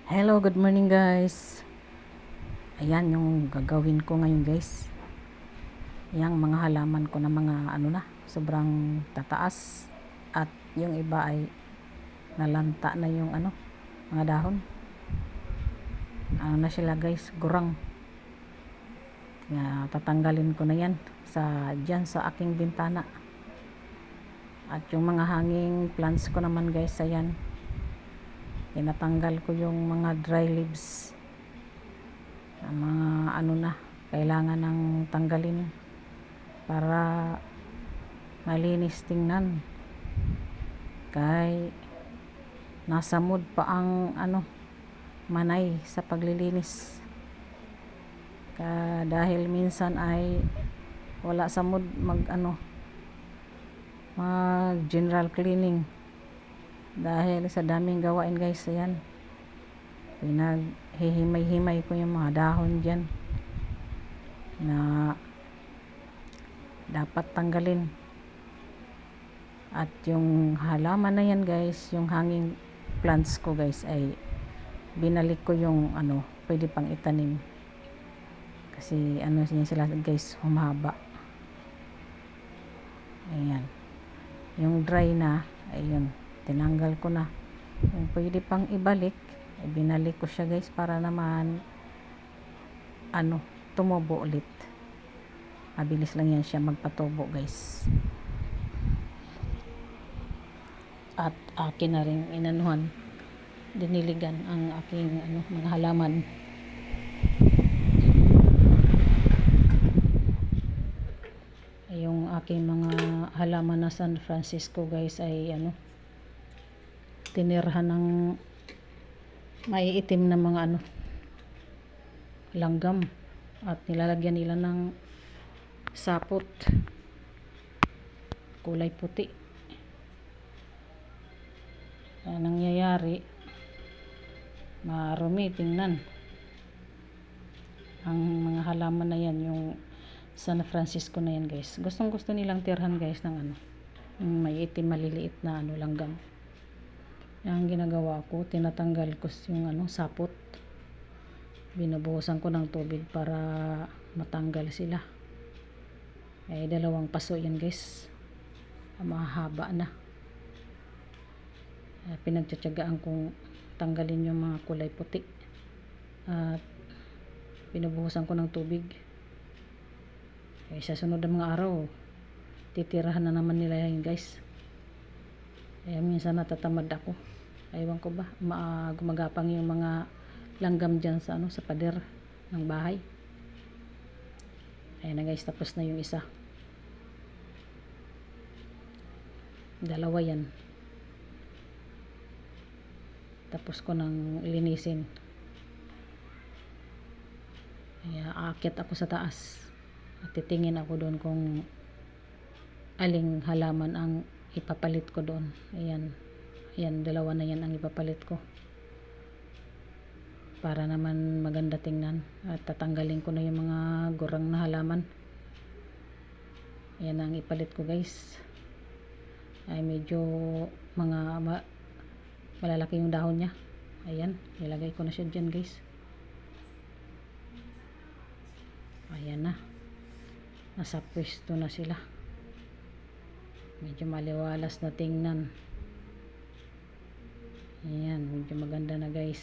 Hello, good morning guys. Ayan yung gagawin ko ngayon guys. Yang mga halaman ko na mga sobrang tataas. At yung iba ay nalanta na yung mga dahon. Na sila guys, gurang. Tatanggalin ko na yan dyan sa aking bintana. At yung mga hanging plants ko naman guys, ayan. Tinatanggal ko yung mga dry leaves. Ang mga kailangan ng tanggalin para malinis tingnan. Kay nasa mood pa ang manay sa paglilinis. Dahil minsan ay wala sa mood mag general cleaning. Dahil sa daming gawain guys, ayan. Hihimay-himay ko yung mga dahon dyan na dapat tanggalin. At yung halaman na yan guys, yung hanging plants ko guys, ay binalik ko yung pwede pang itanim. Kasi sila guys, humaba. Ayan. Yung dry na, ayun, tinanggal ko na. Yung pwede pang ibalik, binalik ko siya guys para naman tumubo ulit. Mabilis lang yan siya magpatubo guys. At akin na rin diniligan ang aking mga halaman. Yung aking mga halaman na San Francisco guys ay tinirhan ng maiitim na mga langgam at nilalagyan nila ng sapot kulay puti. Nangyayari marumi tingnan ang mga halaman na yan, yung San Francisco na yan guys. Gustong gusto nilang tirhan guys ng yung maiitim maliliit na langgam. Ang ginagawa ko, tinatanggal ko yung sapot. Binubuhusan ko ng tubig para matanggal sila. Dalawang paso yan guys. Mahaba na. Pinagtsatsagaan kong tanggalin yung mga kulay puti. At binubuhusan ko ng tubig. Sa sunod na mga araw, titirahan na naman nila yan guys. Minsan natatamad ako. Ewan ko ba, gumagapang yung mga langgam dyan sa pader ng bahay. Ayan na guys, tapos na yung isa. Dalawa yan. Tapos ko nang linisin. Aakyat ako sa taas at titingin ako doon kung aling halaman ang ipapalit ko doon. Ayan, dalawa na yan ang ipapalit ko para naman maganda tingnan. At tatanggalin ko na yung mga gurang na halaman. Ayan ang ipalit ko guys. Ay medyo malalaki yung dahon niya. Ayan, ilagay ko na siya dyan guys. Ayan na, nasa pwesto na sila. Medyo maliwalas na tingnan. Ayan, medyo maganda na guys.